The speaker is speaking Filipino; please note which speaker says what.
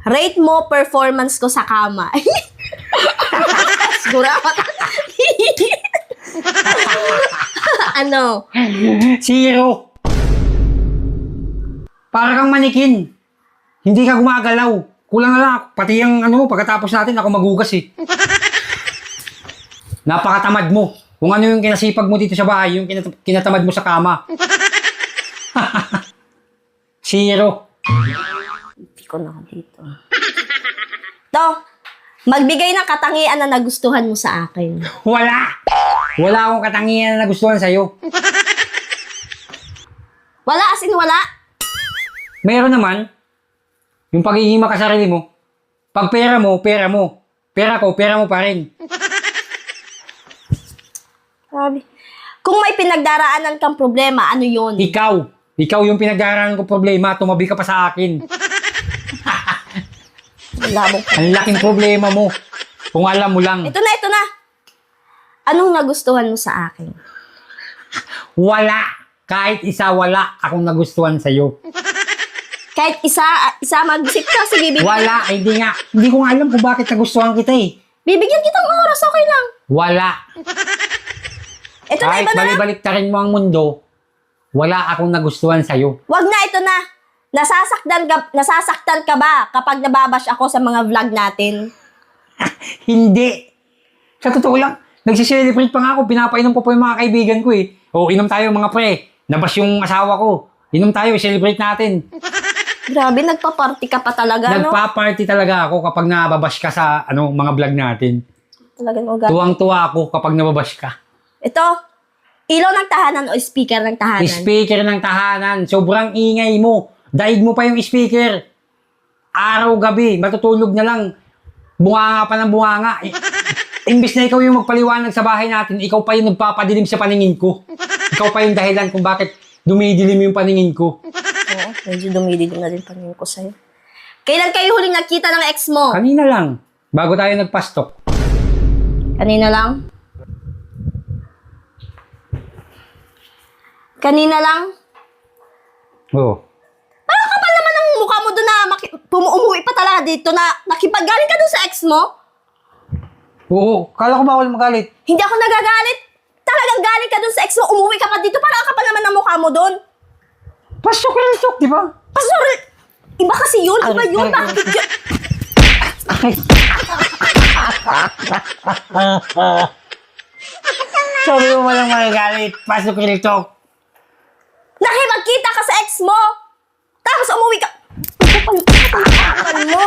Speaker 1: Rate mo performance ko sa kama. Siguro ako. Ano?
Speaker 2: 0. Para kang manikin. Hindi ka gumagalaw. Kulang na lang. Pati yung pagkatapos natin, ako magugas eh. Napakatamad mo. Kung ano yung kinasipag mo dito sa bahay, yung kinatamad mo sa kama. 0.
Speaker 1: Hindi ko na dito. To, magbigay ng katangian na nagustuhan mo sa akin.
Speaker 2: Wala! Wala akong katangian na nagustuhan sa'yo.
Speaker 1: Wala, as in wala.
Speaker 2: Meron naman. Yung paghihima ka sarili mo. Pag pera mo, pera mo. Pera ko, pera mo pa rin.
Speaker 1: Sabi. Kung may pinagdaraanan kang problema, ano yun?
Speaker 2: Ikaw. Ikaw yung pinagdaraanan ko problema. Tumabi ka pa sa akin.
Speaker 1: Wala mo.
Speaker 2: Ang laking problema mo. Kung alam mo lang.
Speaker 1: Ito na. Anong nagustuhan mo sa akin?
Speaker 2: Wala. Kahit isa, wala akong nagustuhan sa'yo.
Speaker 1: Kahit isa mag-isip ka, sige, bibigyan.
Speaker 2: Wala. Hindi nga. Hindi ko nga alam kung bakit nagustuhan kita eh.
Speaker 1: Bibigyan kitang oras, okay lang.
Speaker 2: Wala.
Speaker 1: Ito na,
Speaker 2: Kahit
Speaker 1: iba na lang.
Speaker 2: balibalik-tarin mo ang mundo, wala akong nagustuhan sa'yo.
Speaker 1: Wag na, ito na. Nasasaktan ka ba kapag nababash ako sa mga vlog natin?
Speaker 2: Hindi. Sa totoo lang, nagsiselebrate pa nga ako. Pinapainom ko pa yung mga kaibigan ko eh. O, inom tayo mga pre. Nabas yung asawa ko. Inom tayo, celebrate natin.
Speaker 1: Grabe, nagpa-party ka pa talaga, no?
Speaker 2: Nagpa-party talaga ako kapag nababash ka sa mga vlog natin.
Speaker 1: Talagang ugat.
Speaker 2: Tuwang-tuwa ako kapag nababash ka.
Speaker 1: Ito, ilaw ng tahanan o speaker ng tahanan?
Speaker 2: Speaker ng tahanan. Sobrang ingay mo. Daig mo pa yung speaker. Araw-gabi, matutulog na lang. Bunganga pa ng bunganga. Imbis na ikaw yung magpaliwanag sa bahay natin, ikaw pa yung nagpapadilim sa paningin ko. Ikaw pa yung dahilan kung bakit dumidilim yung paningin ko.
Speaker 1: Oo, medyo dumidilim na din paningin ko sa'yo. Kailan kayo huling nakita ng ex mo?
Speaker 2: Kanina lang, bago tayo nagpastok.
Speaker 1: Kanina lang? Kanina lang?
Speaker 2: Oo.
Speaker 1: Parang kapal naman ang mukha mo doon na umuwi pa talaga dito na nakipaggaling ka doon sa ex mo?
Speaker 2: Oo, kala ko bawal magalit.
Speaker 1: Hindi ako nagagalit. Talagang galing ka doon sa ex mo, umuwi ka pa dito, parang kapal naman ang mukha mo doon.
Speaker 2: Pasok real talk, di ba?
Speaker 1: Pastor, iba kasi yun, iba yun, bakit yun?
Speaker 2: Sabi mo walang magagalit. Pasok real talk.
Speaker 1: Nakipagkita ka sa ex mo, tapos umuwi ka. Kapal mo.